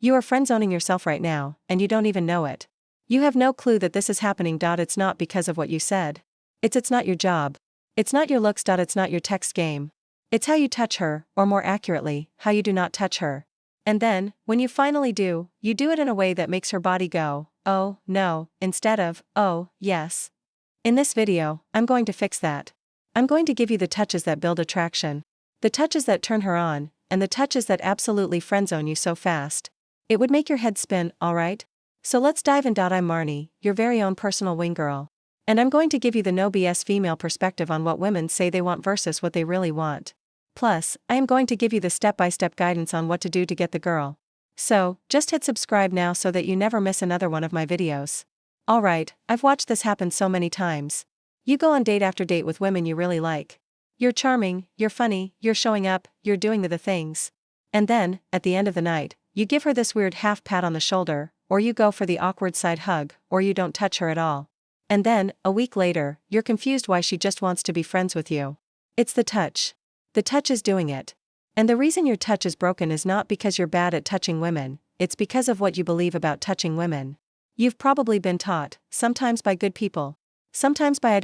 You are friend-zoning yourself right now, and you don't even know it. You have no clue that this is happening. It's not because of what you said. It's not your job. It's not your looks. It's not your text game. It's how you touch her, or more accurately, how you do not touch her. And then, when you finally do, you do it in a way that makes her body go, oh, no, instead of, oh, yes. In this video, I'm going to fix that. I'm going to give you the touches that build attraction. The touches that turn her on, and the touches that absolutely friendzone you so fast. It would make your head spin, alright? So let's dive in. I'm Marnie, your very own personal wing girl. And I'm going to give you the no BS female perspective on what women say they want versus what they really want. Plus, I am going to give you the step-by-step guidance on what to do to get the girl. So, just hit subscribe now so that you never miss another one of my videos. Alright, I've watched this happen so many times. You go on date after date with women you really like. You're charming, you're funny, you're showing up, you're doing the things. And then, at the end of the night, you give her this weird half pat on the shoulder, or you go for the awkward side hug, or you don't touch her at all. And then, a week later, you're confused why she just wants to be friends with you. It's the touch. The touch is doing it. And the reason your touch is broken is not because you're bad at touching women, it's because of what you believe about touching women. You've probably been taught, sometimes by good people, sometimes by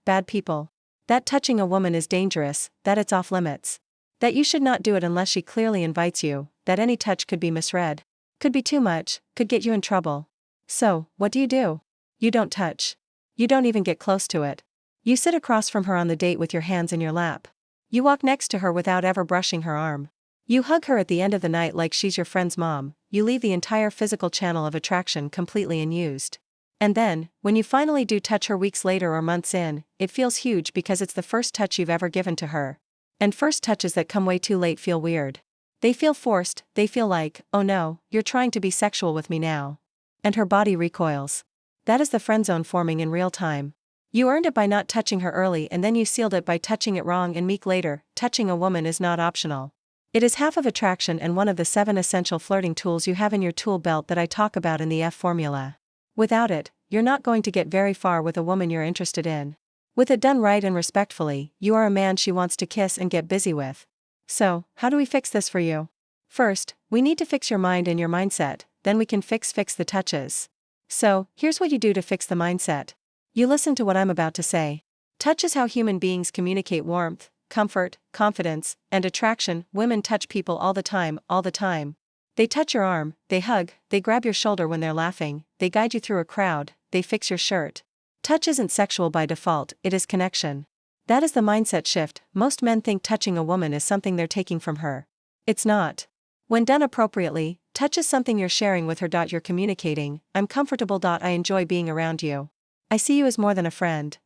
bad people, that touching a woman is dangerous, that it's off limits. That you should not do it unless she clearly invites you, that any touch could be misread, could be too much, could get you in trouble. So, what do? You don't touch. You don't even get close to it. You sit across from her on the date with your hands in your lap. You walk next to her without ever brushing her arm. You hug her at the end of the night like she's your friend's mom. You leave the entire physical channel of attraction completely unused. And then, when you finally do touch her weeks later or months in, it feels huge because it's the first touch you've ever given to her. And first touches that come way too late feel weird. They feel forced, they feel like, oh no, you're trying to be sexual with me now. And her body recoils. That is the friend zone forming in real time. You earned it by not touching her early and then you sealed it by touching it wrong and week later. Touching a woman is not optional. It is half of attraction and one of the 7 essential flirting tools you have in your tool belt that I talk about in the F formula. Without it, you're not going to get very far with a woman you're interested in. With it done right and respectfully, you are a man she wants to kiss and get busy with. So, how do we fix this for you? First, we need to fix your mind and your mindset, then we can fix the touches. So, here's what you do to fix the mindset. You listen to what I'm about to say. Touch is how human beings communicate warmth, comfort, confidence, and attraction. Women touch people all the time. They touch your arm, they hug, they grab your shoulder when they're laughing, they guide you through a crowd, they fix your shirt. Touch isn't sexual by default, it is connection. That is the mindset shift. Most men think touching a woman is something they're taking from her. It's not. When done appropriately, touch is something you're sharing with her. You're communicating, I'm comfortable. I enjoy being around you. I see you as more than a friend.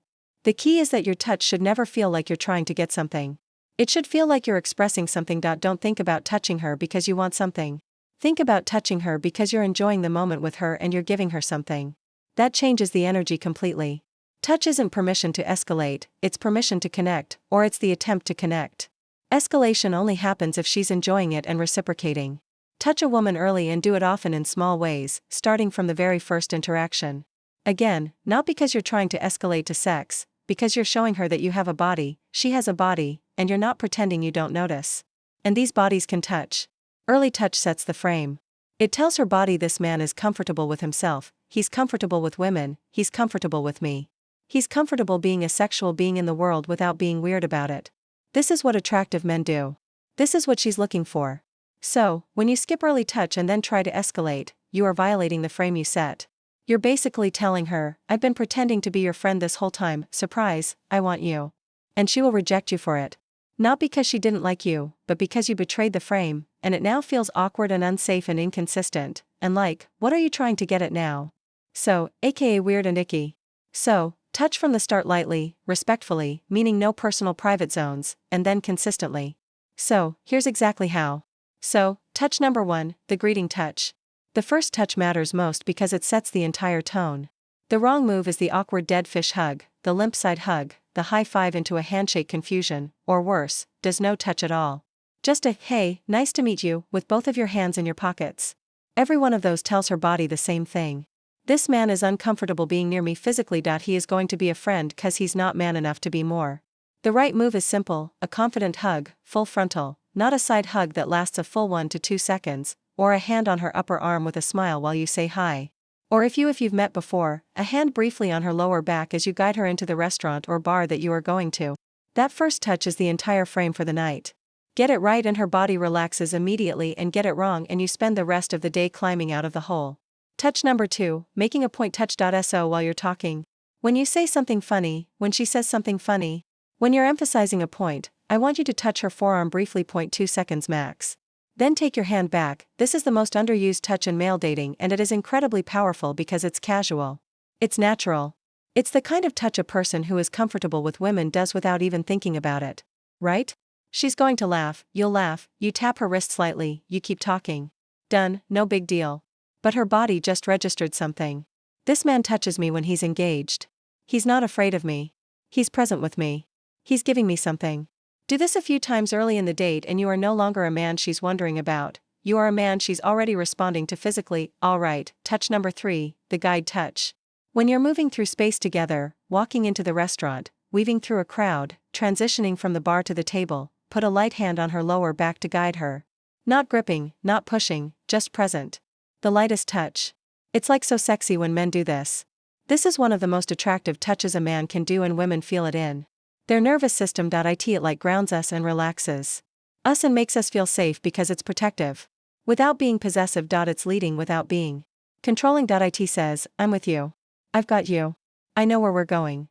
The key is that your touch should never feel like you're trying to get something. It should feel like you're expressing something. Don't think about touching her because you want something. Think about touching her because you're enjoying the moment with her and you're giving her something. That changes the energy completely. Touch isn't permission to escalate, it's permission to connect, or it's the attempt to connect. Escalation only happens if she's enjoying it and reciprocating. Touch a woman early and do it often in small ways, starting from the very first interaction. Again, not because you're trying to escalate to sex, because you're showing her that you have a body, she has a body, and you're not pretending you don't notice. And these bodies can touch. Early touch sets the frame. It tells her body this man is comfortable with himself, he's comfortable with women, he's comfortable with me. He's comfortable being a sexual being in the world without being weird about it. This is what attractive men do. This is what she's looking for. So, when you skip early touch and then try to escalate, you are violating the frame you set. You're basically telling her, I've been pretending to be your friend this whole time, surprise, I want you. And she will reject you for it. Not because she didn't like you, but because you betrayed the frame, and it now feels awkward and unsafe and inconsistent, and like, what are you trying to get at now? So, aka weird and icky. So, touch from the start lightly, respectfully, meaning no personal private zones, and then consistently. So, here's exactly how. So, touch number 1, the greeting touch. The first touch matters most because it sets the entire tone. The wrong move is the awkward dead fish hug, the limp side hug, the high five into a handshake confusion, or worse, does no touch at all. Just a, hey, nice to meet you, with both of your hands in your pockets. Every one of those tells her body the same thing. This man is uncomfortable being near me physically. He is going to be a friend cause he's not man enough to be more. The right move is simple, a confident hug, full frontal, not a side hug that lasts a full 1 to 2 seconds, or a hand on her upper arm with a smile while you say hi. Or if you've met before, a hand briefly on her lower back as you guide her into the restaurant or bar that you are going to. That first touch is the entire frame for the night. Get it right and her body relaxes immediately, and get it wrong and you spend the rest of the day climbing out of the hole. Touch number 2, making a point. Touch.so while you're talking. When you say something funny, when she says something funny, when you're emphasizing a point, I want you to touch her forearm briefly. 2 seconds max. Then take your hand back. This is the most underused touch in male dating, and it is incredibly powerful because it's casual. It's natural. It's the kind of touch a person who is comfortable with women does without even thinking about it. Right? She's going to laugh, you'll laugh, you tap her wrist slightly, you keep talking. Done, no big deal. But her body just registered something. This man touches me when he's engaged. He's not afraid of me. He's present with me. He's giving me something. Do this a few times early in the date and you are no longer a man she's wondering about. You are a man she's already responding to physically. Alright, touch number 3, the guide touch. When you're moving through space together, walking into the restaurant, weaving through a crowd, transitioning from the bar to the table, put a light hand on her lower back to guide her. Not gripping, not pushing, just present. The lightest touch. It's like so sexy when men do this. This is one of the most attractive touches a man can do and women feel it in their nervous system. It like grounds us and relaxes us and makes us feel safe because it's protective. Without being possessive. It's leading without being controlling. It says, I'm with you. I've got you. I know where we're going.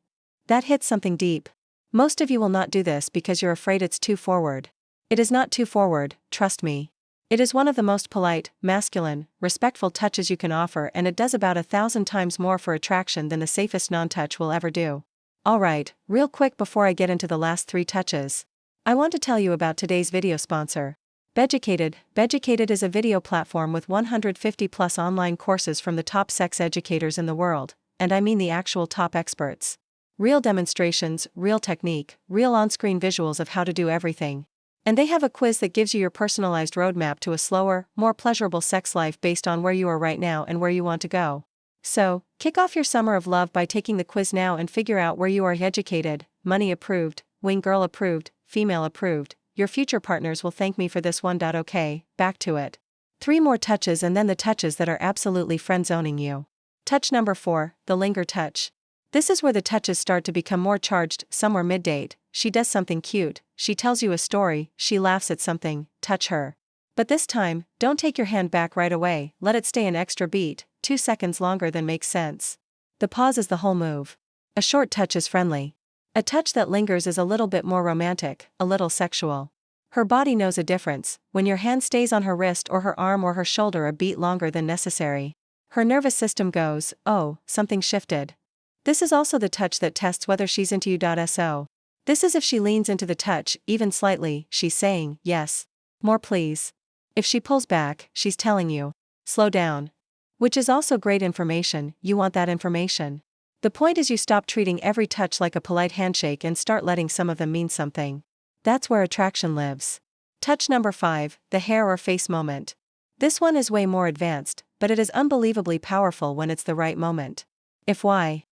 That hits something deep. Most of you will not do this because you're afraid it's too forward. It is not too forward, trust me. It is one of the most polite, masculine, respectful touches you can offer, and it does about 1,000 times more for attraction than the safest non-touch will ever do. Alright, real quick before I get into the last 3 touches, I want to tell you about today's video sponsor. Beducated. Beducated is a video platform with 150 plus online courses from the top sex educators in the world, and I mean the actual top experts. Real demonstrations, real technique, real on-screen visuals of how to do everything. And they have a quiz that gives you your personalized roadmap to a slower, more pleasurable sex life based on where you are right now and where you want to go. So, kick off your summer of love by taking the quiz now and figure out where you are educated, money approved, wing girl approved, female approved. Your future partners will thank me for this one. Okay, back to it. 3 more touches and then the touches that are absolutely friend-zoning you. Touch number 4, the linger touch. This is where the touches start to become more charged. Somewhere mid-date, she does something cute, she tells you a story, she laughs at something, touch her. But this time, don't take your hand back right away, let it stay an extra beat, 2 seconds longer than makes sense. The pause is the whole move. A short touch is friendly. A touch that lingers is a little bit more romantic, a little sexual. Her body knows a difference when your hand stays on her wrist or her arm or her shoulder a beat longer than necessary. Her nervous system goes, oh, something shifted. This is also the touch that tests whether she's into you. So, this is if she leans into the touch, even slightly, she's saying, yes. More please. If she pulls back, she's telling you, slow down. Which is also great information, you want that information. The point is you stop treating every touch like a polite handshake and start letting some of them mean something. That's where attraction lives. Touch number 5, the hair or face moment. This one is way more advanced, but it is unbelievably powerful when it's the right moment. If why?